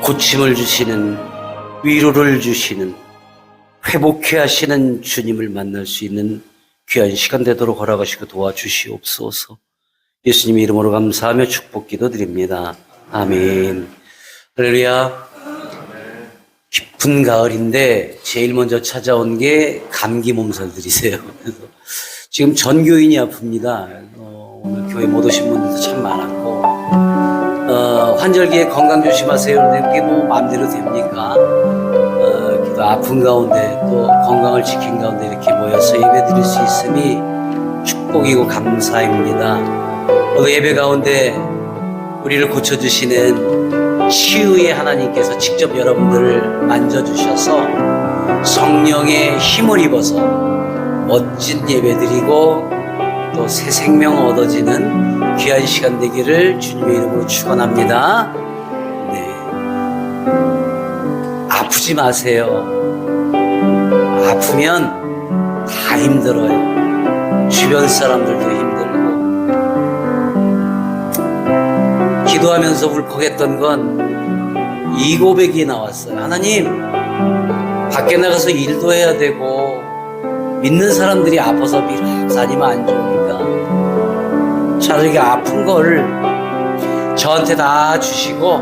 고침을 주시는, 위로를 주시는, 회복해 하시는 주님을 만날 수 있는 귀한 시간 되도록 허락하시고 도와주시옵소서. 예수님 이름으로 감사하며 축복 기도드립니다. 아멘. 할렐루야. 깊은 가을인데 제일 먼저 찾아온 게 감기 몸살들이세요. 그래서 지금 전 교인이 아픕니다. 오늘 교회 못 오신 분들도 참 많았고, 환절기에 건강 조심하세요. 근데 그게 뭐 마음대로 됩니까? 또 아픈 가운데 또 건강을 지킨 가운데 이렇게 모여서 예배 드릴 수 있음이 축복이고 감사입니다. 오늘 예배 가운데 우리를 고쳐주시는 치유의 하나님께서 직접 여러분들을 만져주셔서 성령의 힘을 입어서 멋진 예배 드리고 또 새 생명 얻어지는 귀한 시간 되기를 주님의 이름으로 축원합니다. 네. 아프지 마세요. 아프면 다 힘들어요. 주변 사람들도 힘들고. 기도하면서 울컥했던 건 이 고백이 나왔어요. 하나님, 밖에 나가서 일도 해야 되고 믿는 사람들이 아파서 비록 다니면 안 좋으니까 차라리 아픈 걸 저한테 다 주시고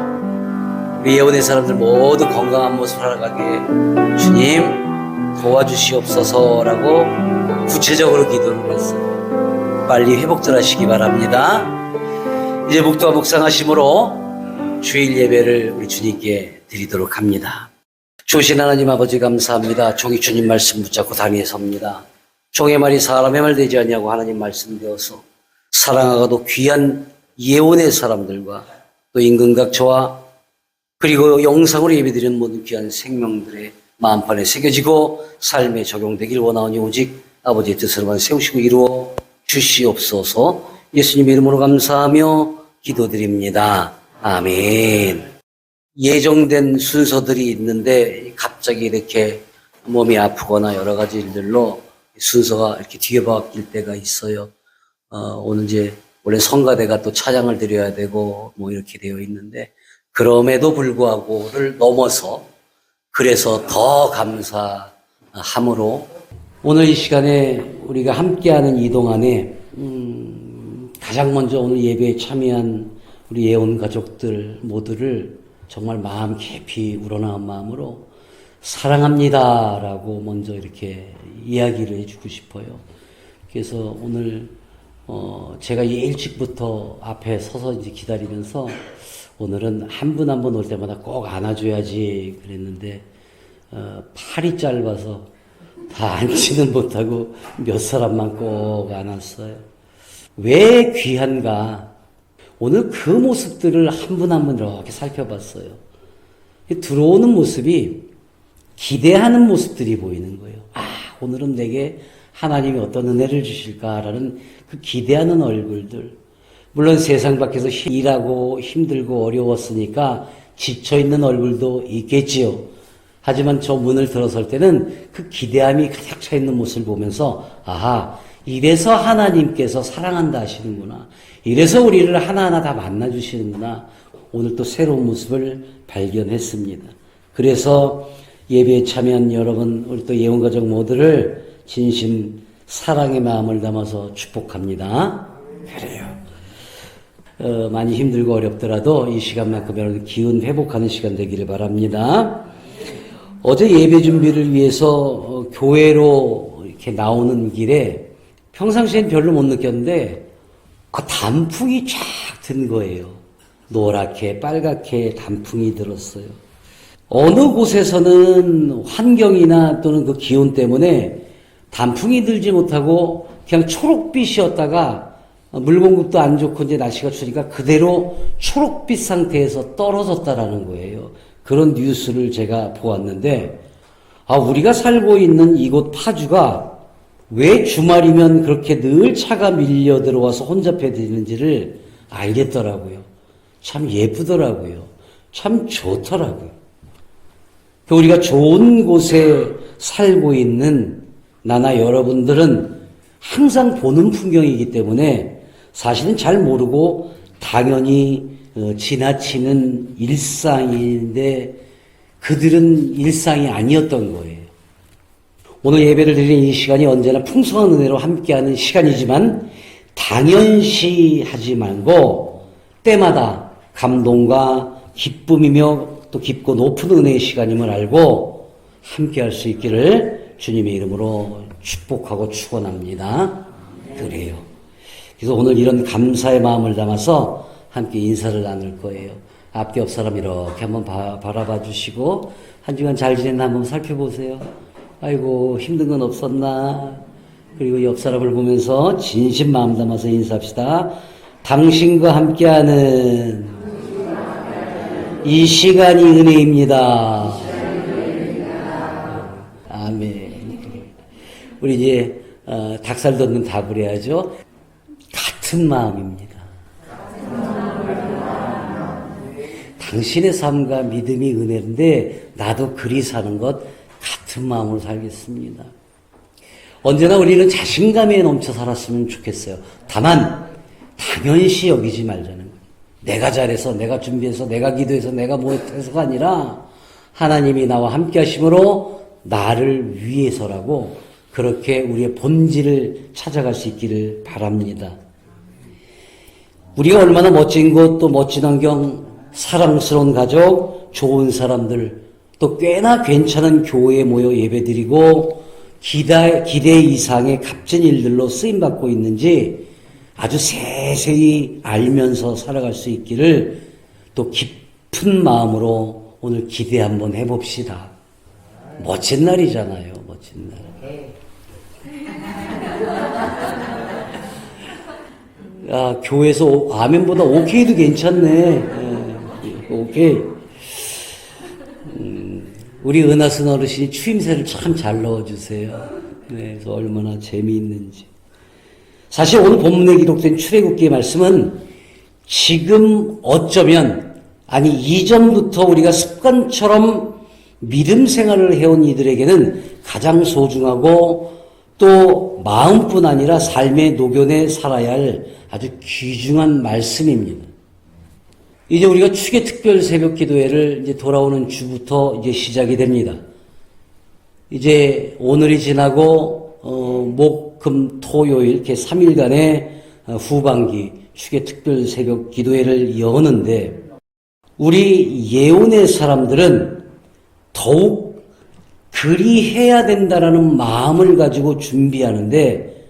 우리 예언의 사람들 모두 건강한 모습 살아가게 주님 도와주시옵소서라고 구체적으로 기도를 했어요. 빨리 회복들 하시기 바랍니다. 이제 묵도와 묵상하심으로 주일 예배를 우리 주님께 드리도록 합니다. 주신 하나님 아버지 감사합니다. 종이 주님 말씀 붙잡고 단위에 섭니다. 종의 말이 사람의 말 되지 않냐고 하나님 말씀되어서 사랑하고도 귀한 예언의 사람들과 또 임금각 저와 그리고 영상으로 예배드리는 모든 귀한 생명들의 마음판에 새겨지고 삶에 적용되길 원하오니 오직 아버지의 뜻으로만 세우시고 이루어 주시옵소서. 예수님 이름으로 감사하며 기도드립니다. 아멘. 예정된 순서들이 있는데 갑자기 이렇게 몸이 아프거나 여러 가지 일들로 순서가 이렇게 뒤에 바뀔 때가 있어요. 오늘 이제 원래 성가대가 또 찬양을 드려야 되고 뭐 이렇게 되어 있는데 그럼에도 불구하고를 넘어서 그래서 더 감사함으로 오늘 이 시간에 우리가 함께하는 이 동안에 가장 먼저 오늘 예배에 참여한 우리 예언 가족들 모두를 정말 마음 깊이 우러나온 마음으로 사랑합니다라고 먼저 이렇게 이야기를 해주고 싶어요. 그래서 오늘 제가 일찍부터 앞에 서서 이제 기다리면서 오늘은 한 분 한 분 올 때마다 꼭 안아줘야지 그랬는데 팔이 짧아서 다 앉지는 못하고 몇 사람만 꼭 안았어요. 왜 귀한가? 오늘 그 모습들을 한 분 한 분 이렇게 살펴봤어요. 들어오는 모습이 기대하는 모습들이 보이는 거예요. 오늘은 내게 하나님이 어떤 은혜를 주실까라는 그 기대하는 얼굴들. 물론 세상 밖에서 일하고 힘들고 어려웠으니까 지쳐있는 얼굴도 있겠지요. 하지만 저 문을 들어설 때는 그 기대함이 가득 차 있는 모습을 보면서 이래서 하나님께서 사랑한다 하시는구나. 이래서 우리를 하나하나 다 만나주시는구나. 오늘 또 새로운 모습을 발견했습니다. 그래서 예배에 참여한 여러분, 우리 또 예언가족 모두를 진심 사랑의 마음을 담아서 축복합니다. 그래요. 많이 힘들고 어렵더라도 이 시간만큼 여러분 기운 회복하는 시간 되기를 바랍니다. 어제 예배 준비를 위해서 교회로 이렇게 나오는 길에 평상시엔 별로 못 느꼈는데 그 단풍이 쫙 든 거예요. 노랗게 빨갛게 단풍이 들었어요. 어느 곳에서는 환경이나 또는 그 기온 때문에 단풍이 들지 못하고 그냥 초록빛이었다가 물 공급도 안 좋고 이제 날씨가 추우니까 그대로 초록빛 상태에서 떨어졌다라는 거예요. 그런 뉴스를 제가 보았는데 우리가 살고 있는 이곳 파주가 왜 주말이면 그렇게 늘 차가 밀려 들어와서 혼잡해 지는지를 알겠더라고요. 참 예쁘더라고요. 참 좋더라고요. 우리가 좋은 곳에 살고 있는 나나 여러분들은 항상 보는 풍경이기 때문에 사실은 잘 모르고 당연히 지나치는 일상인데 그들은 일상이 아니었던 거예요. 오늘 예배를 드리는 이 시간이 언제나 풍성한 은혜로 함께하는 시간이지만 당연시하지 말고 때마다 감동과 기쁨이며 또 깊고 높은 은혜의 시간임을 알고 함께할 수 있기를 주님의 이름으로 축복하고 축원합니다. 그래요. 그래서 오늘 이런 감사의 마음을 담아서 함께 인사를 나눌 거예요. 앞뒤 옆 사람 이렇게 한번 바라봐 주시고 한 주간 잘 지냈나 한번 살펴보세요. 아이고 힘든 건 없었나? 그리고 옆 사람을 보면서 진심 마음 담아서 인사합시다. 당신과 함께하는 이 시간이 은혜입니다. 아멘. 우리 이제 닭살 돋는 답을 해야죠. 같은 마음입니다. 당신의 삶과 믿음이 은혜인데 나도 그리 사는 것 같은 마음으로 살겠습니다. 언제나 우리는 자신감에 넘쳐 살았으면 좋겠어요. 다만 당연시 여기지 말자는 거예요. 내가 잘해서, 내가 준비해서, 내가 기도해서, 내가 못해서가 아니라 하나님이 나와 함께 하심으로 나를 위해서라고 그렇게 우리의 본질을 찾아갈 수 있기를 바랍니다. 우리가 얼마나 멋진 곳, 또 멋진 환경, 사랑스러운 가족, 좋은 사람들, 또 꽤나 괜찮은 교회에 모여 예배드리고 기대 이상의 값진 일들로 쓰임받고 있는지 아주 세세히 알면서 살아갈 수 있기를 또 깊은 마음으로 오늘 기대 한번 해봅시다. 멋진 날이잖아요. 멋진 날. 야, 교회에서 아멘보다 오케이도 괜찮네. 오케이. 우리 은하순 어르신이 추임새를 참 잘 넣어주세요. 네, 그래서 얼마나 재미있는지. 사실 오늘 본문에 기록된 출애굽기의 말씀은 지금 어쩌면 아니 이전부터 우리가 습관처럼 믿음 생활을 해온 이들에게는 가장 소중하고 또 마음뿐 아니라 삶의 노견에 살아야 할 아주 귀중한 말씀입니다. 이제 우리가 축의 특별 새벽 기도회를 이제 돌아오는 주부터 이제 시작이 됩니다. 이제 오늘이 지나고 목, 금, 토요일 이렇게 3일간의 후반기 축의 특별 새벽 기도회를 여는데 우리 예언의 사람들은 더욱 그리 해야 된다라는 마음을 가지고 준비하는데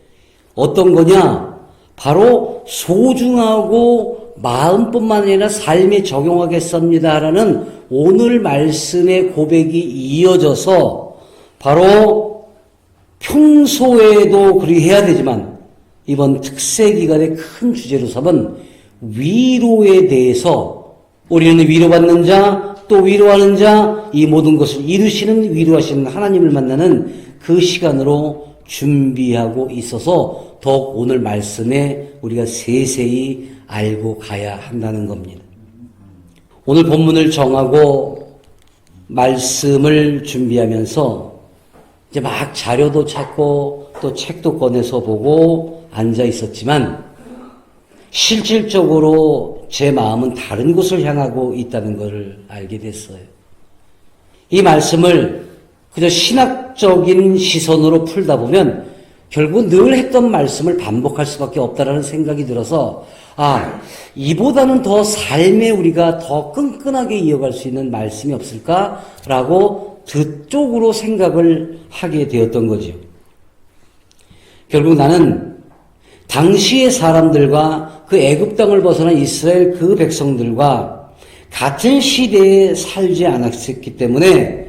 어떤 거냐? 바로 소중하고 마음뿐만 아니라 삶에 적용하겠습니다라는 오늘 말씀의 고백이 이어져서 바로 평소에도 그리 해야 되지만 이번 특세 기간의 큰 주제로 삼은 위로에 대해서 우리는 위로받는 자, 또 위로하는 자, 이 모든 것을 이루시는 위로하시는 하나님을 만나는 그 시간으로 준비하고 있어서 더욱 오늘 말씀에 우리가 세세히 알고 가야 한다는 겁니다. 오늘 본문을 정하고 말씀을 준비하면서 이제 막 자료도 찾고 또 책도 꺼내서 보고 앉아 있었지만 실질적으로 제 마음은 다른 곳을 향하고 있다는 것을 알게 됐어요. 이 말씀을 그저 신학적인 시선으로 풀다 보면 결국 늘 했던 말씀을 반복할 수밖에 없다라는 생각이 들어서 이보다는 더 삶에 우리가 더 끈끈하게 이어갈 수 있는 말씀이 없을까라고 그쪽으로 생각을 하게 되었던 거죠. 결국 나는 당시의 사람들과 그 애굽 땅을 벗어난 이스라엘 그 백성들과 같은 시대에 살지 않았기 때문에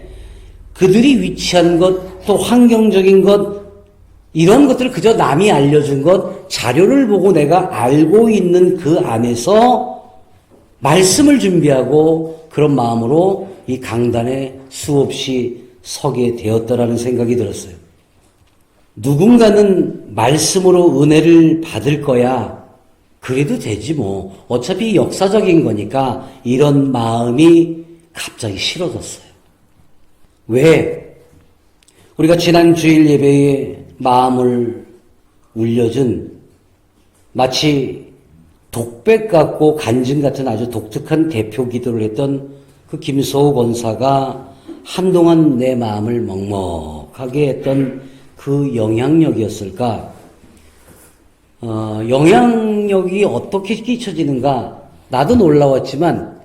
그들이 위치한 것, 또 환경적인 것, 이런 것들을 그저 남이 알려준 것, 자료를 보고 내가 알고 있는 그 안에서 말씀을 준비하고 그런 마음으로 이 강단에 수없이 서게 되었다라는 생각이 들었어요. 누군가는 말씀으로 은혜를 받을 거야. 그래도 되지 뭐. 어차피 역사적인 거니까 이런 마음이 갑자기 싫어졌어요. 왜? 우리가 지난 주일 예배에 마음을 울려준 마치 독백 같고 간증 같은 아주 독특한 대표 기도를 했던 그 김소호 권사가 한동안 내 마음을 먹먹하게 했던 그 영향력이었을까? 영향력이 어떻게 끼쳐지는가? 나도 놀라웠지만,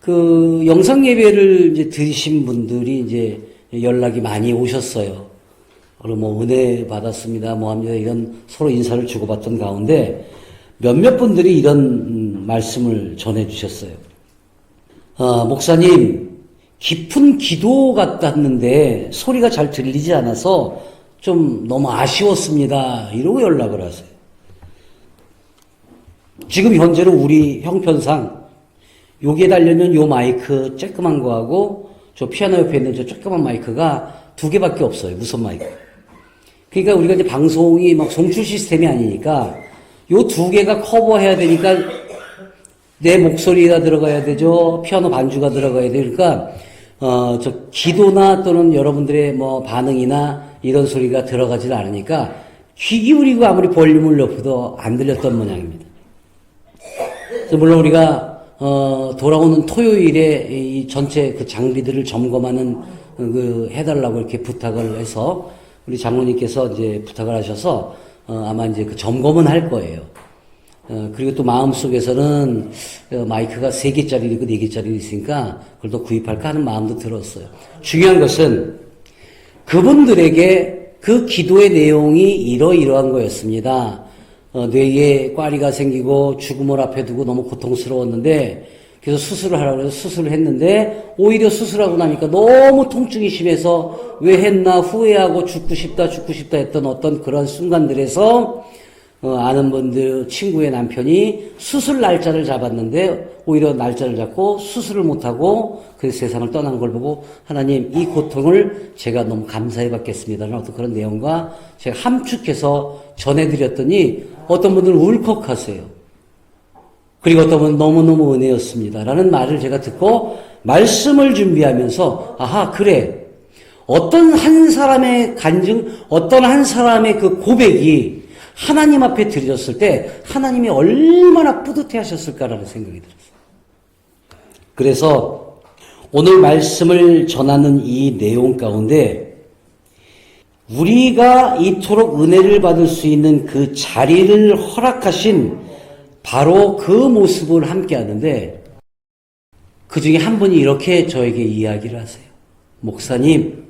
그 영상 예배를 이제 들으신 분들이 이제 연락이 많이 오셨어요. 그리고 뭐 은혜 받았습니다. 뭐 합니다. 이런 서로 인사를 주고받던 가운데 몇몇 분들이 이런 말씀을 전해 주셨어요. 목사님, 깊은 기도 같았는데 소리가 잘 들리지 않아서 좀 너무 아쉬웠습니다. 이러고 연락을 하세요. 지금 현재는 우리 형편상 여기에 달려있는 요 마이크 쬐끄만 거하고 저 피아노 옆에 있는 저 쬐끄만 마이크가 2개밖에 없어요. 무선 마이크. 그러니까 우리가 이제 방송이 막 송출 시스템이 아니니까 요 2개가 커버해야 되니까 내 목소리가 들어가야 되죠. 피아노 반주가 들어가야 돼요. 그러니까 저 기도나 또는 여러분들의 뭐 반응이나 이런 소리가 들어가질 않으니까 귀 기울이고 아무리 볼륨을 높여도 안 들렸던 모양입니다. 그래서 물론 우리가 돌아오는 토요일에 이 전체 그 장비들을 점검하는 그 해달라고 이렇게 부탁을 해서 우리 장로님께서 이제 부탁을 하셔서 아마 이제 그 점검은 할 거예요. 그리고 또 마음속에서는 마이크가 3개짜리고 4개짜리 있으니까 그걸 또 구입할까 하는 마음도 들었어요. 중요한 것은 그분들에게 그 기도의 내용이 이러이러한 거였습니다. 뇌에 꽈리가 생기고 죽음을 앞에 두고 너무 고통스러웠는데 그래서 수술을 하라고 해서 수술을 했는데 오히려 수술하고 나니까 너무 통증이 심해서 왜 했나 후회하고 죽고 싶다 했던 어떤 그런 순간들에서 아는 분들 친구의 남편이 수술 날짜를 잡았는데 오히려 날짜를 잡고 수술을 못하고 그 세상을 떠난 걸 보고 하나님 이 고통을 제가 너무 감사해 받겠습니다라는 어떤 그런 내용과 제가 함축해서 전해드렸더니 어떤 분들은 울컥하세요. 그리고 어떤 분은 너무너무 은혜였습니다라는 말을 제가 듣고 말씀을 준비하면서 아하 그래 어떤 한 사람의 간증 어떤 한 사람의 그 고백이 하나님 앞에 드려졌을 때 하나님이 얼마나 뿌듯해 하셨을까라는 생각이 들었어요. 그래서 오늘 말씀을 전하는 이 내용 가운데 우리가 이토록 은혜를 받을 수 있는 그 자리를 허락하신 바로 그 모습을 함께 하는데 그 중에 한 분이 이렇게 저에게 이야기를 하세요. 목사님,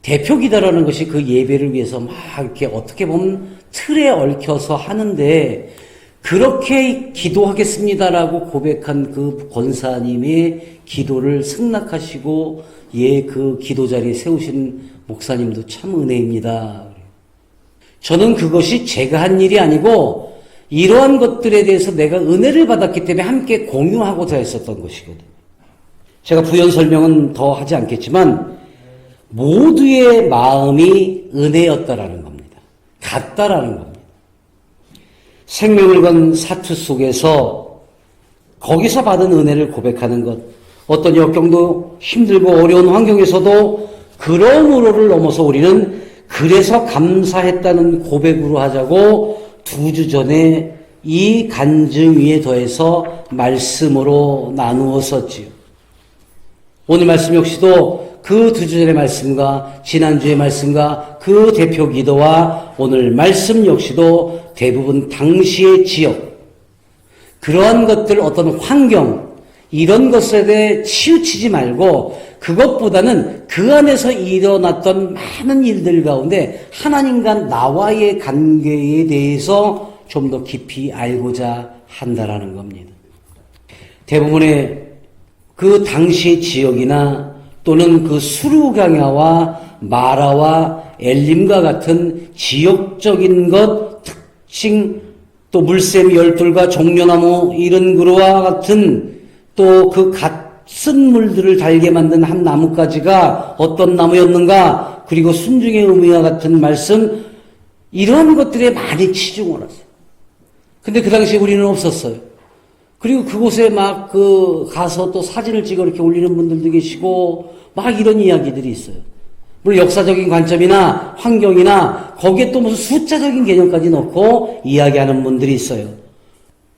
대표 기도라는 것이 그 예배를 위해서 막 이렇게 어떻게 보면 틀에 얽혀서 하는데 그렇게 기도하겠습니다라고 고백한 그 권사님의 기도를 승낙하시고 그 기도 자리에 세우신 목사님도 참 은혜입니다. 저는 그것이 제가 한 일이 아니고 이러한 것들에 대해서 내가 은혜를 받았기 때문에 함께 공유하고자 했었던 것이거든요. 제가 부연 설명은 더 하지 않겠지만 모두의 마음이 은혜였다라는 겁니다. 같다라는 겁니다. 생명을 건 사투 속에서 거기서 받은 은혜를 고백하는 것, 어떤 역경도 힘들고 어려운 환경에서도 그러므로를 넘어서 우리는 그래서 감사했다는 고백으로 하자고 2주 전에 이 간증 위에 더해서 말씀으로 나누었었지요. 오늘 말씀 역시도 그 2주 전의 말씀과 지난주의 말씀과 그 대표 기도와 오늘 말씀 역시도 대부분 당시의 지역, 그러한 것들 어떤 환경, 이런 것에 대해 치우치지 말고 그것보다는 그 안에서 일어났던 많은 일들 가운데 하나님과 나와의 관계에 대해서 좀 더 깊이 알고자 한다라는 겁니다. 대부분의 그 당시 지역이나 또는 그 수루강야와 마라와 엘림과 같은 지역적인 것, 특징, 또 물샘 열둘과 종려나무 이런 그루와 같은 또 그 갓쓴 물들을 달게 만든 한 나뭇가지가 어떤 나무였는가, 그리고 순종의 의미와 같은 말씀, 이런 것들에 많이 치중을 하세요. 근데 그 당시에 우리는 없었어요. 그리고 그곳에 막 가서 또 사진을 찍어 이렇게 올리는 분들도 계시고 막 이런 이야기들이 있어요. 물론 역사적인 관점이나 환경이나 거기에 또 무슨 숫자적인 개념까지 넣고 이야기하는 분들이 있어요.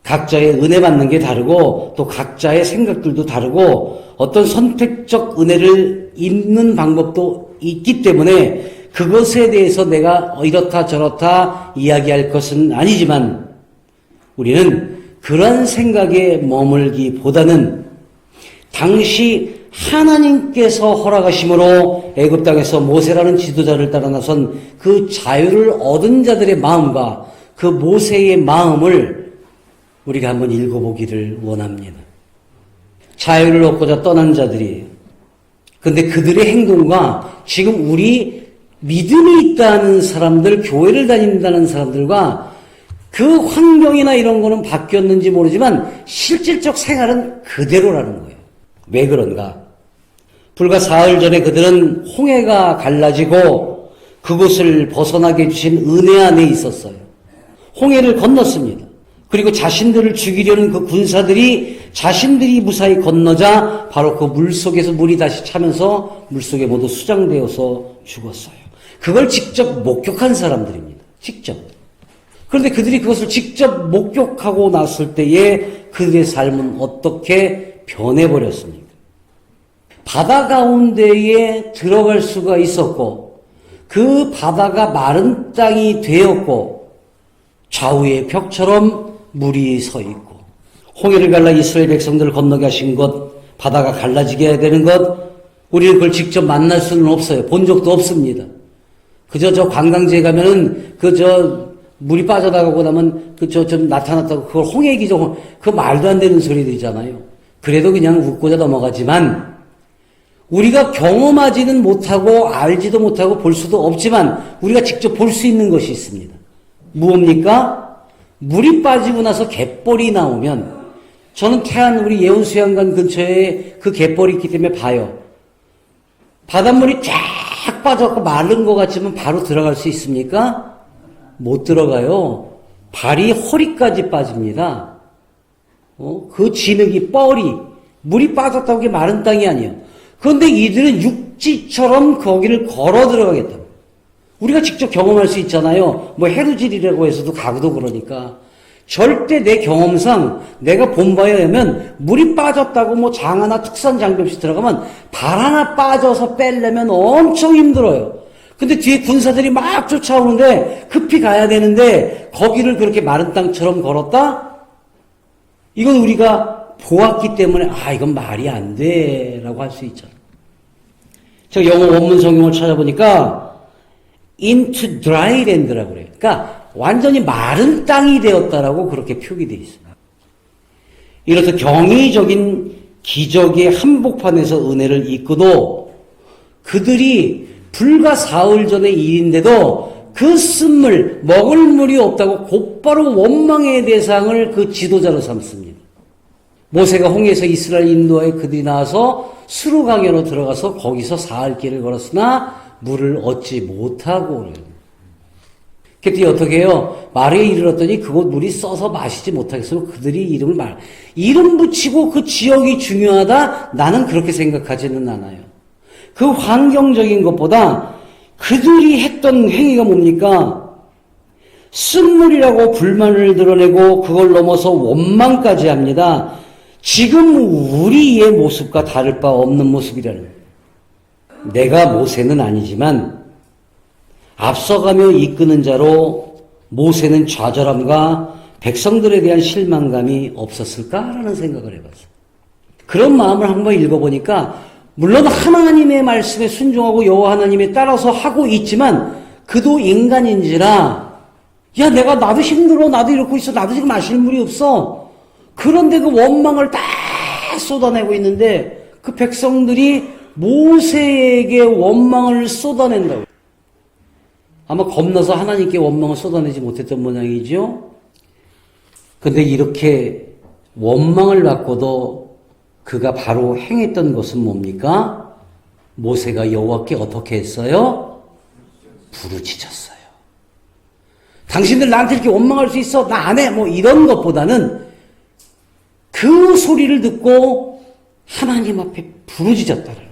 각자의 은혜 받는 게 다르고 또 각자의 생각들도 다르고 어떤 선택적 은혜를 입는 방법도 있기 때문에 그것에 대해서 내가 이렇다 저렇다 이야기할 것은 아니지만 우리는 그런 생각에 머물기보다는 당시 하나님께서 허락하심으로 애굽 땅에서 모세라는 지도자를 따라 나선 그 자유를 얻은 자들의 마음과 그 모세의 마음을 우리가 한번 읽어보기를 원합니다. 자유를 얻고자 떠난 자들이에요. 근데 그들의 행동과 지금 우리 믿음이 있다는 사람들, 교회를 다닌다는 사람들과 그 환경이나 이런 거는 바뀌었는지 모르지만 실질적 생활은 그대로라는 거예요. 왜 그런가? 불과 사흘 전에 그들은 홍해가 갈라지고 그곳을 벗어나게 해주신 은혜 안에 있었어요. 홍해를 건넜습니다. 그리고 자신들을 죽이려는 그 군사들이 자신들이 무사히 건너자 바로 그 물속에서 물이 다시 차면서 물속에 모두 수장되어서 죽었어요. 그걸 직접 목격한 사람들입니다. 직접. 그런데 그들이 그것을 직접 목격하고 났을 때에 그들의 삶은 어떻게 변해버렸습니까? 바다 가운데에 들어갈 수가 있었고 그 바다가 마른 땅이 되었고 좌우의 벽처럼 물이 서 있고 홍해를 갈라 이스라엘 백성들을 건너게 하신 것, 바다가 갈라지게 해야 되는 것, 우리는 그걸 직접 만날 수는 없어요. 본 적도 없습니다. 그저 저 관광지에 가면은 물이 빠져나가고 나면 좀 나타났다고 그걸 홍해기죠. 그 말도 안 되는 소리들이잖아요. 그래도 그냥 웃고자 넘어가지만 우리가 경험하지는 못하고 알지도 못하고 볼 수도 없지만 우리가 직접 볼 수 있는 것이 있습니다. 무엇입니까? 물이 빠지고 나서 갯벌이 나오면 저는 태안 우리 예원수양관 근처에 그 갯벌이 있기 때문에 봐요. 바닷물이 쫙 빠져서 마른 것 같지만 바로 들어갈 수 있습니까? 못 들어가요. 발이 허리까지 빠집니다. 그 진흙이 뻘이 물이 빠졌다고 그게 마른 땅이 아니에요. 그런데 이들은 육지처럼 거기를 걸어 들어가겠다. 우리가 직접 경험할 수 있잖아요. 뭐 해루질이라고 해서도 가구도 그러니까. 절대 내 경험상 내가 본 바에 의하면 물이 빠졌다고 뭐 장 하나 특선 장비 없이 들어가면 발 하나 빠져서 빼려면 엄청 힘들어요. 근데 뒤에 군사들이 막 쫓아오는데 급히 가야 되는데 거기를 그렇게 마른 땅처럼 걸었다? 이건 우리가 보았기 때문에 이건 말이 안 돼 라고 할 수 있잖아요. 저 영어 원문 성경을 찾아보니까 into dry land라고 그래요. 그러니까 완전히 마른 땅이 되었다라고 그렇게 표기되어 있어요. 이렇듯 경이적인 기적의 한복판에서 은혜를 입고도 그들이 불과 사흘 전의 일인데도 그 쓴물, 먹을 물이 없다고 곧바로 원망의 대상을 그 지도자로 삼습니다. 모세가 홍해에서 이스라엘 인도하에 그들이 나와서 수르강으로 들어가서 거기서 사흘 길을 걸었으나 물을 얻지 못하고 그래요. 그때 어떻게 해요? 말에 이르렀더니 그곳 물이 써서 마시지 못하겠으면 그들이 이름 붙이고 그 지역이 중요하다? 나는 그렇게 생각하지는 않아요. 그 환경적인 것보다 그들이 했던 행위가 뭡니까? 쓴물이라고 불만을 드러내고 그걸 넘어서 원망까지 합니다. 지금 우리의 모습과 다를 바 없는 모습이라는 거예요. 내가 모세는 아니지만 앞서가며 이끄는 자로 모세는 좌절함과 백성들에 대한 실망감이 없었을까라는 생각을 해봤어요. 그런 마음을 한번 읽어보니까 물론 하나님의 말씀에 순종하고 여호와 하나님에 따라서 하고 있지만 그도 인간인지라 내가 나도 힘들어 나도 이러고 있어 나도 지금 마실 물이 없어 그런데 그 원망을 다 쏟아내고 있는데 그 백성들이 모세에게 원망을 쏟아낸다고. 아마 겁나서 하나님께 원망을 쏟아내지 못했던 모양이죠. 근데 이렇게 원망을 받고도 그가 바로 행했던 것은 뭡니까? 모세가 여호와께 어떻게 했어요? 부르짖었어요. 당신들 나한테 이렇게 원망할 수 있어? 나 안 해. 뭐 이런 것보다는 그 소리를 듣고 하나님 앞에 부르짖었다는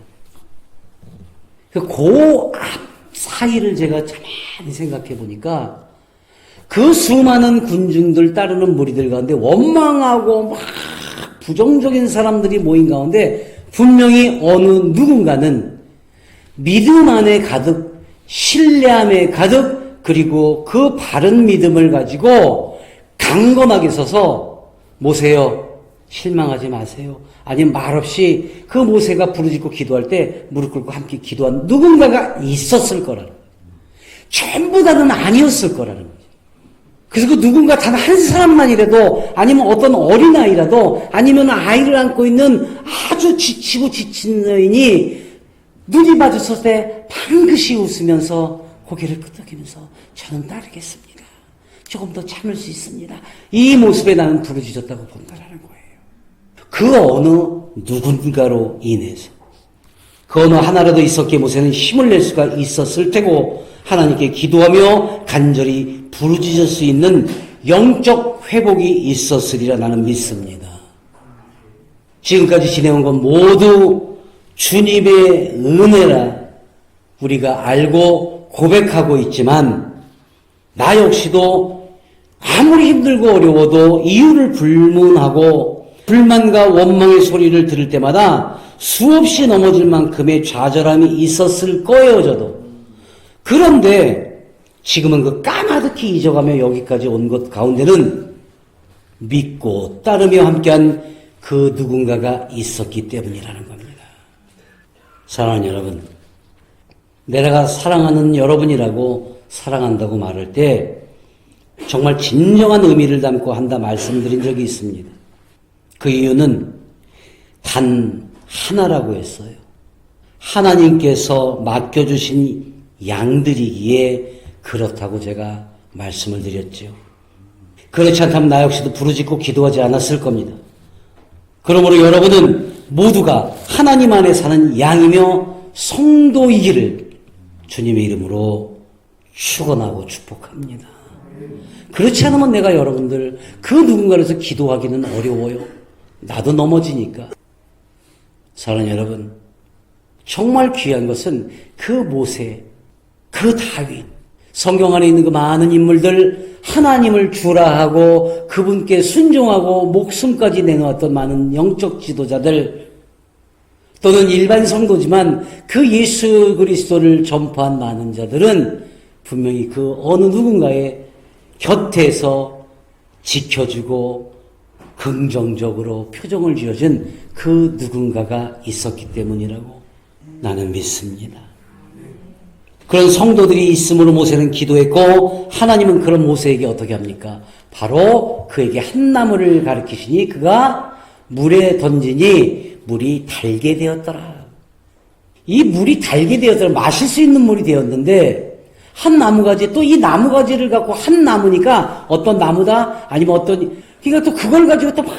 그 앞 사이를 제가 가만히 생각해 보니까 그 수많은 군중들 따르는 무리들 가운데 원망하고 막 부정적인 사람들이 모인 가운데 분명히 어느 누군가는 믿음 안에 가득, 신뢰함에 가득, 그리고 그 바른 믿음을 가지고 강건하게 서서 모세여 실망하지 마세요. 아니면 말없이 그 모세가 부르짖고 기도할 때 무릎 꿇고 함께 기도한 누군가가 있었을 거라는 거예요. 전부 다는 아니었을 거라는 거예요. 그래서 그 누군가 단 한 사람만이라도, 아니면 어떤 어린아이라도, 아니면 아이를 안고 있는 아주 지치고 지친 여인이 눈이 마주쳤을 때 반드시 웃으면서 고개를 끄덕이면서 저는 따르겠습니다. 조금 더 참을 수 있습니다. 이 모습에 나는 부르짖었다고 본다라는 거예요. 그 어느 누군가로 인해서 그 어느 하나라도 있었기에 모세는 힘을 낼 수가 있었을 테고 하나님께 기도하며 간절히 부르짖을 수 있는 영적 회복이 있었으리라 나는 믿습니다. 지금까지 지내온 건 모두 주님의 은혜라 우리가 알고 고백하고 있지만 나 역시도 아무리 힘들고 어려워도 이유를 불문하고 불만과 원망의 소리를 들을 때마다 수없이 넘어질 만큼의 좌절함이 있었을 거예요, 저도. 그런데 지금은 그 까마득히 잊어가며 여기까지 온 것 가운데는 믿고 따르며 함께한 그 누군가가 있었기 때문이라는 겁니다. 사랑하는 여러분, 내가 사랑하는 여러분이라고 사랑한다고 말할 때 정말 진정한 의미를 담고 한다 말씀드린 적이 있습니다. 그 이유는 단 하나라고 했어요. 하나님께서 맡겨주신 양들이기에 그렇다고 제가 말씀을 드렸죠. 그렇지 않다면 나 역시도 부르짖고 기도하지 않았을 겁니다. 그러므로 여러분은 모두가 하나님 안에 사는 양이며 성도이기를 주님의 이름으로 축원하고 축복합니다. 그렇지 않으면 내가 여러분들 그 누군가로서 기도하기는 어려워요. 나도 넘어지니까. 사랑하는 여러분, 정말 귀한 것은 그 모세, 그 다윗, 성경 안에 있는 그 많은 인물들, 하나님을 주라 하고 그분께 순종하고 목숨까지 내놓았던 많은 영적 지도자들, 또는 일반 성도지만 그 예수 그리스도를 전파한 많은 자들은 분명히 그 어느 누군가의 곁에서 지켜주고 긍정적으로 표정을 지어준 그 누군가가 있었기 때문이라고 나는 믿습니다. 그런 성도들이 있으므로 모세는 기도했고 하나님은 그런 모세에게 어떻게 합니까? 바로 그에게 한 나무를 가리키시니 그가 물에 던지니 물이 달게 되었더라. 이 물이 달게 되었더라. 마실 수 있는 물이 되었는데 한 나무가지, 또 이 나무가지를 갖고 한 나무니까 어떤 나무다? 아니면 어떤, 그러니까 또 그걸 가지고 또 막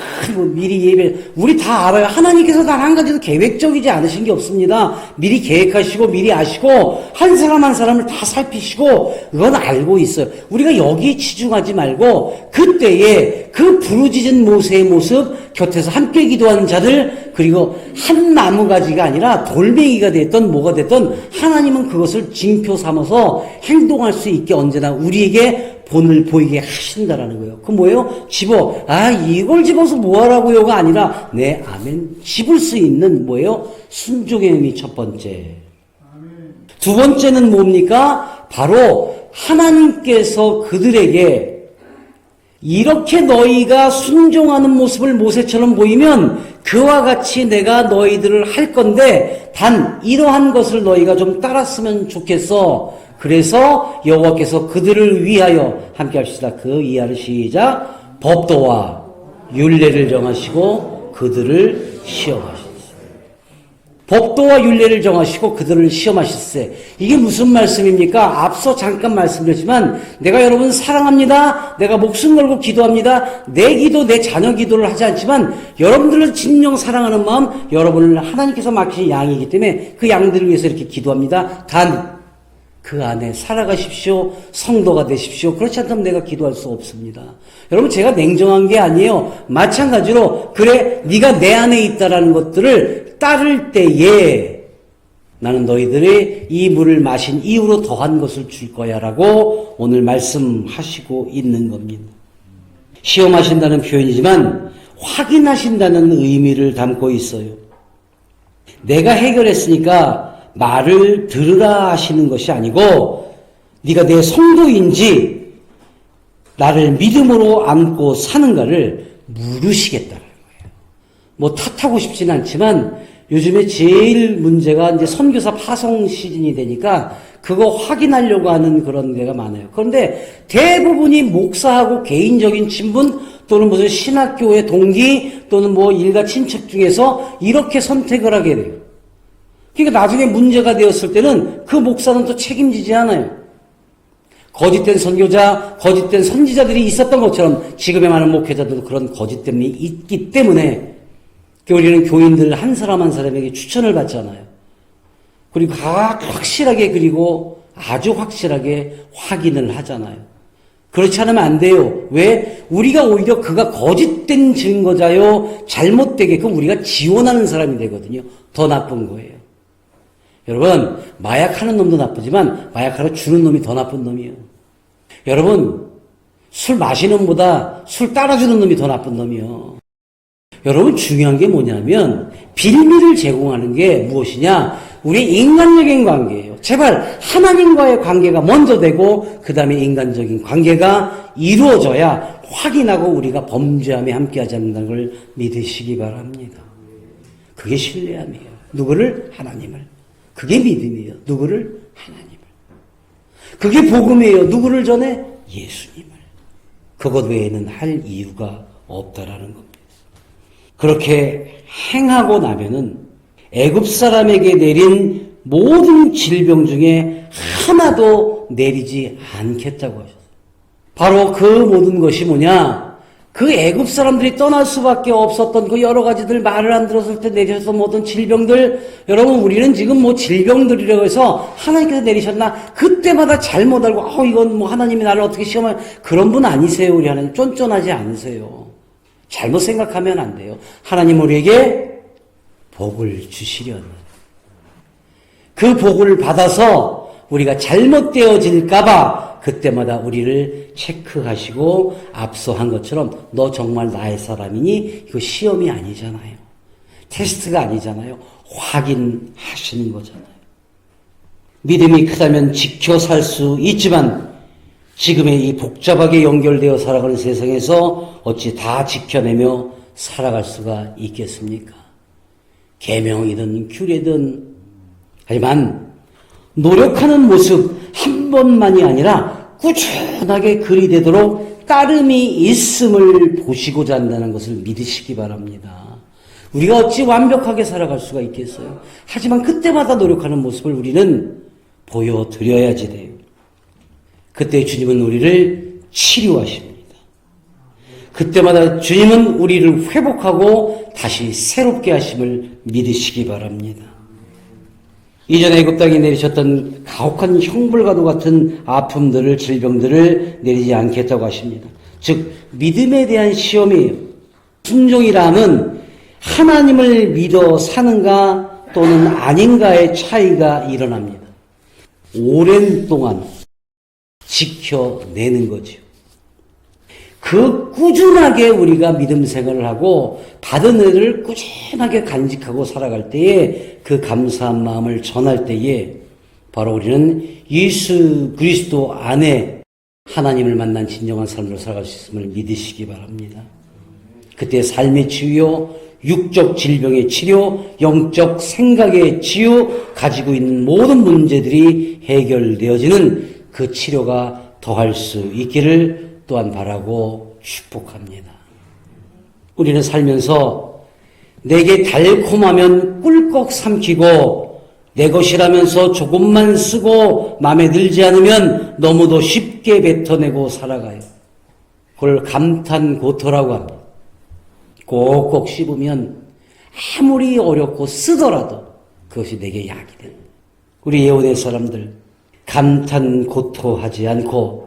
미리 예배, 우리 다 알아요. 하나님께서 단 한 가지도 계획적이지 않으신 게 없습니다. 미리 계획하시고 미리 아시고 한 사람 한 사람을 다 살피시고 그건 알고 있어요. 우리가 여기에 치중하지 말고 그때에 그 부르짖은 모세의 모습, 곁에서 함께 기도하는 자들, 그리고 한 나무가지가 아니라 돌멩이가 됐던 뭐가 됐던 하나님은 그것을 징표 삼아서 행동할 수 있게 언제나 우리에게 본을 보이게 하신다라는 거예요. 그 뭐예요? 집어. 이걸 집어서 뭐하라고요가 아니라 네, 아멘. 집을 수 있는 뭐예요? 순종의 의미 첫 번째. 두 번째는 뭡니까? 바로 하나님께서 그들에게 이렇게 너희가 순종하는 모습을 모세처럼 보이면 그와 같이 내가 너희들을 할 건데 단 이러한 것을 너희가 좀 따랐으면 좋겠어. 그래서 여호와께서 그들을 위하여 함께 합시다. 그 이하를 시작. 법도와 율례를 정하시고 그들을 시험하셨어요. 법도와 율례를 정하시고 그들을 시험하셨어요. 이게 무슨 말씀입니까? 앞서 잠깐 말씀드렸지만 내가 여러분 사랑합니다. 내가 목숨 걸고 기도합니다. 내 기도, 내 자녀 기도를 하지 않지만 여러분들을 진정 사랑하는 마음, 여러분을 하나님께서 맡기신 양이기 때문에 그 양들을 위해서 이렇게 기도합니다. 단 그 안에 살아가십시오. 성도가 되십시오. 그렇지 않다면 내가 기도할 수 없습니다. 여러분, 제가 냉정한 게 아니에요. 마찬가지로 그래 네가 내 안에 있다라는 것들을 따를 때에 나는 너희들의 이 물을 마신 이후로 더한 것을 줄 거야 라고 오늘 말씀하시고 있는 겁니다. 시험하신다는 표현이지만 확인하신다는 의미를 담고 있어요. 내가 해결했으니까 말을 들으라 하시는 것이 아니고 네가 내 성도인지 나를 믿음으로 안고 사는가를 물으시겠다는 거예요. 뭐 탓하고 싶지는 않지만 요즘에 제일 문제가 이제 선교사 파송 시즌이 되니까 그거 확인하려고 하는 그런 데가 많아요. 그런데 대부분이 목사하고 개인적인 친분 또는 무슨 신학교의 동기 또는 뭐 일가 친척 중에서 이렇게 선택을 하게 돼요. 그러니까 나중에 문제가 되었을 때는 그 목사는 또 책임지지 않아요. 거짓된 선교자, 거짓된 선지자들이 있었던 것처럼 지금의 많은 목회자들도 그런 거짓됨이 있기 때문에 우리는 교인들 한 사람 한 사람에게 추천을 받잖아요. 그리고 확실하게 그리고 아주 확실하게 확인을 하잖아요. 그렇지 않으면 안 돼요. 왜? 우리가 오히려 그가 거짓된 증거자요, 잘못되게끔 우리가 지원하는 사람이 되거든요. 더 나쁜 거예요. 여러분, 마약하는 놈도 나쁘지만 마약하러 주는 놈이 더 나쁜 놈이에요. 여러분, 술 마시는 놈보다 술 따라주는 놈이 더 나쁜 놈이에요. 여러분, 중요한 게 뭐냐면 빌미를 제공하는 게 무엇이냐? 우리 인간적인 관계예요. 제발 하나님과의 관계가 먼저 되고 그 다음에 인간적인 관계가 이루어져야 확인하고 우리가 범죄함에 함께하지 않는다는 걸 믿으시기 바랍니다. 그게 신뢰함이에요. 누구를? 하나님을. 그게 믿음이에요. 누구를? 하나님을. 그게 복음이에요. 누구를 전해? 예수님을. 그것 외에는 할 이유가 없다라는 겁니다. 그렇게 행하고 나면은 애굽 사람에게 내린 모든 질병 중에 하나도 내리지 않겠다고 하셨어요. 바로 그 모든 것이 뭐냐? 그 애굽 사람들이 떠날 수밖에 없었던 그 여러 가지들 말을 안 들었을 때 내리셨던 모든 질병들, 여러분 우리는 지금 뭐 질병들이라고 해서 하나님께서 내리셨나? 그때마다 잘못 알고 이건 뭐 하나님이 나를 어떻게 시험할 그런 분 아니세요. 우리 하나님 쫀쫀하지 않으세요. 잘못 생각하면 안 돼요. 하나님 우리에게 복을 주시려는 그 복을 받아서 우리가 잘못되어질까봐 그때마다 우리를 체크하시고 앞서 한 것처럼 너 정말 나의 사람이니? 이거 시험이 아니잖아요. 테스트가 아니잖아요. 확인하시는 거잖아요. 믿음이 크다면 지켜 살 수 있지만 지금의 이 복잡하게 연결되어 살아가는 세상에서 어찌 다 지켜내며 살아갈 수가 있겠습니까? 계명이든 규례든 하지만 노력하는 모습 한 번만이 아니라 꾸준하게 그리 되도록 따름이 있음을 보시고자 한다는 것을 믿으시기 바랍니다. 우리가 어찌 완벽하게 살아갈 수가 있겠어요? 하지만 그때마다 노력하는 모습을 우리는 보여드려야지 돼요. 그때 주님은 우리를 치료하십니다. 그때마다 주님은 우리를 회복하고 다시 새롭게 하심을 믿으시기 바랍니다. 이전에 애굽 땅에 내리셨던 가혹한 형벌과도 같은 아픔들을, 질병들을 내리지 않겠다고 하십니다. 즉 믿음에 대한 시험이에요. 순종이라면 하나님을 믿어 사는가 또는 아닌가의 차이가 일어납니다. 오랜 동안 지켜내는 거죠. 그 꾸준하게 우리가 믿음 생활을 하고 받은 은혜를 꾸준하게 간직하고 살아갈 때에 그 감사한 마음을 전할 때에 바로 우리는 예수 그리스도 안에 하나님을 만난 진정한 삶으로 살아갈 수 있음을 믿으시기 바랍니다. 그때 삶의 치유, 육적 질병의 치료, 영적 생각의 치유, 가지고 있는 모든 문제들이 해결되어지는 그 치료가 더할 수 있기를 또한 바라고 축복합니다. 우리는 살면서 내게 달콤하면 꿀꺽 삼키고 내 것이라면서 조금만 쓰고 마음에 들지 않으면 너무도 쉽게 뱉어내고 살아가요. 그걸 감탄고토라고 합니다. 꼭꼭 씹으면 아무리 어렵고 쓰더라도 그것이 내게 약이 됩니다. 우리 예언의 사람들 감탄고토하지 않고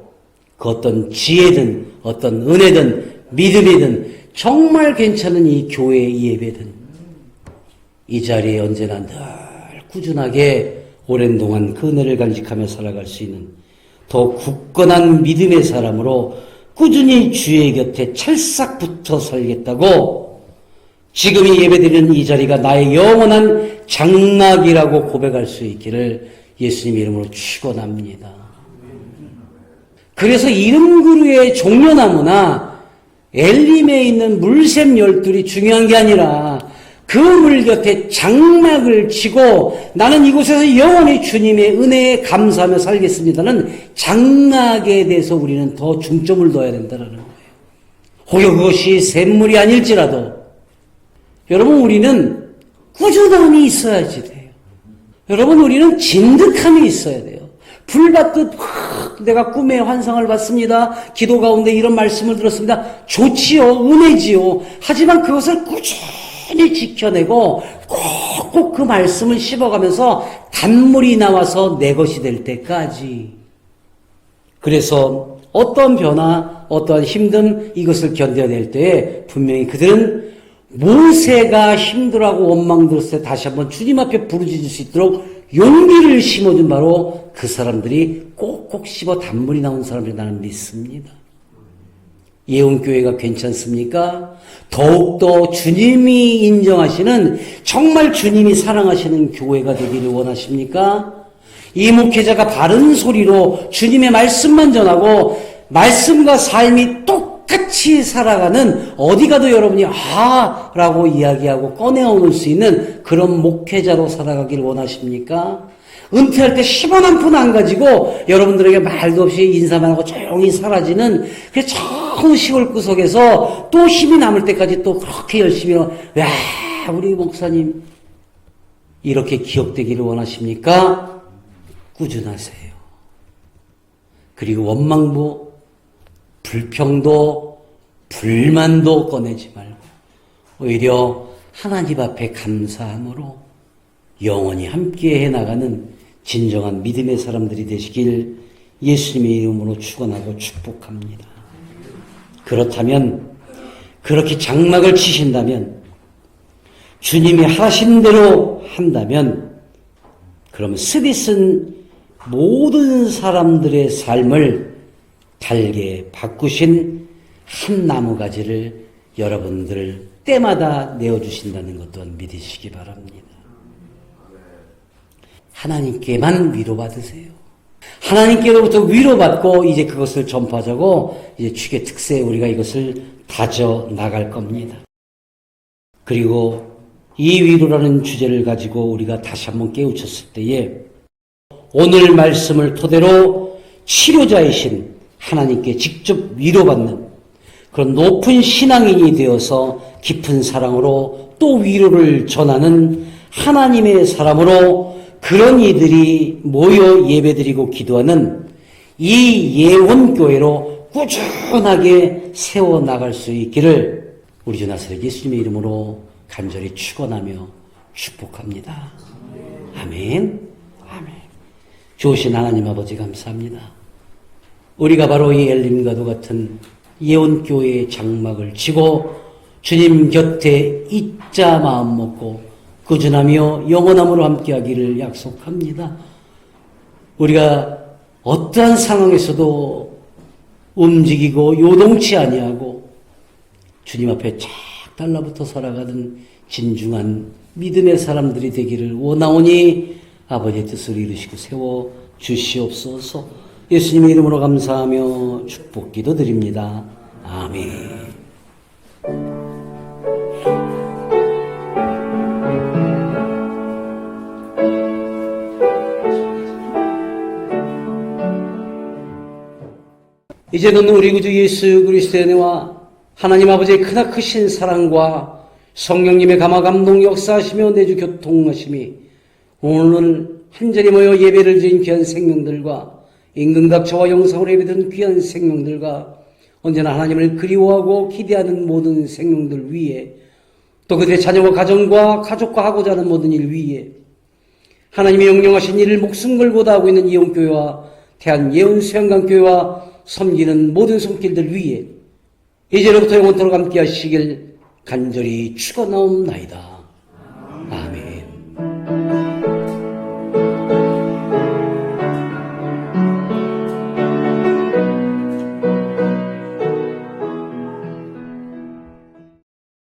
그 어떤 지혜든 어떤 은혜든 믿음이든 정말 괜찮은 이 교회 예배든 이 자리에 언제나 늘 꾸준하게 오랜 동안 그 은혜를 간직하며 살아갈 수 있는 더 굳건한 믿음의 사람으로 꾸준히 주의 곁에 찰싹 붙어 살겠다고 지금 이 예배드리는 이 자리가 나의 영원한 장막이라고 고백할 수 있기를 예수님 이름으로 축원합니다. 그래서 이름그루의 종려나무나 엘림에 있는 물샘 열둘이 중요한 게 아니라 그 물 곁에 장막을 치고 나는 이곳에서 영원히 주님의 은혜에 감사하며 살겠습니다는 장막에 대해서 우리는 더 중점을 둬야 된다는 거예요. 혹여 그것이 샘물이 아닐지라도 여러분 우리는 꾸준함이 있어야지 돼요. 여러분 우리는 진득함이 있어야 돼요. 불받듯 내가 꿈에 환상을 봤습니다. 기도 가운데 이런 말씀을 들었습니다. 좋지요. 은혜지요. 하지만 그것을 꾸준히 지켜내고 꼭꼭 그 말씀을 씹어가면서 단물이 나와서 내 것이 될 때까지. 그래서 어떤 변화, 어떠한 힘듦 이것을 견뎌낼 때에 분명히 그들은 모세가 힘들어하고 원망들었을 때 다시 한번 주님 앞에 부르짖을 수 있도록 용기를 심어준 바로 그 사람들이 꼭꼭 씹어 단물이 나온 사람들이 나는 믿습니다. 예언교회가 괜찮습니까? 더욱더 주님이 인정하시는 정말 주님이 사랑하시는 교회가 되기를 원하십니까? 이 목회자가 바른 소리로 주님의 말씀만 전하고 말씀과 삶이 똑같이 살아가는 어디 가도 여러분이 라고 이야기하고 꺼내오는 수 있는 그런 목회자로 살아가길 원하십니까? 은퇴할 때 10원 한 푼 안 가지고 여러분들에게 말도 없이 인사만 하고 조용히 사라지는 그 처음 시골 구석에서 또 힘이 남을 때까지 또 그렇게 열심히 우리 목사님 이렇게 기억되기를 원하십니까? 꾸준하세요. 그리고 원망도 불평도 불만도 꺼내지 말고 오히려 하나님 앞에 감사함으로 영원히 함께 해나가는 진정한 믿음의 사람들이 되시길 예수님의 이름으로 축원하고 축복합니다. 그렇다면 그렇게 장막을 치신다면 주님이 하신 대로 한다면 그러면 스디슨 모든 사람들의 삶을 달게 바꾸신 한 나무가지를 여러분들 때마다 내어주신다는 것 또한 믿으시기 바랍니다. 하나님께만 위로받으세요. 하나님께로부터 위로받고 이제 그것을 전파하자고 이제 축의 특세에 우리가 이것을 다져 나갈 겁니다. 그리고 이 위로라는 주제를 가지고 우리가 다시 한번 깨우쳤을 때에 오늘 말씀을 토대로 치료자이신 하나님께 직접 위로받는 그런 높은 신앙인이 되어서 깊은 사랑으로 또 위로를 전하는 하나님의 사람으로 그런 이들이 모여 예배드리고 기도하는 이 예원교회로 꾸준하게 세워나갈 수 있기를 우리 주 나사렛 예수님의 이름으로 간절히 축원하며 축복합니다. 아멘. 아멘. 좋으신 하나님 아버지 감사합니다. 우리가 바로 이 엘림과도 같은 예원교회의 장막을 치고 주님 곁에 잊자 마음 먹고 꾸준하며 영원함으로 함께하기를 약속합니다. 우리가 어떠한 상황에서도 움직이고 요동치 아니하고 주님 앞에 쫙 달라붙어 살아가는 진중한 믿음의 사람들이 되기를 원하오니 아버지의 뜻을 이루시고 세워 주시옵소서. 예수님의 이름으로 감사하며 축복 기도드립니다. 아멘. 이제는 우리 구주 예수 그리스도의 은혜와 하나님 아버지의 크나크신 사랑과 성령님의 감화 감동 역사하시며 내주 교통하심이 오늘 한절히 모여 예배를 드린 귀한 생명들과 임금각 저와 영상으로 예배드린 귀한 생명들과 언제나 하나님을 그리워하고 기대하는 모든 생명들 위에 또 그들의 자녀와 가정과 가족과 하고자 하는 모든 일 위에 하나님의 영령하신 일을 목숨 걸고 다하고 있는 예원교회와 대한예원수양강교회와 섬기는 모든 손길들 위에 이제로부터 영원토록 함께 하시길 간절히 축원하옵나이다.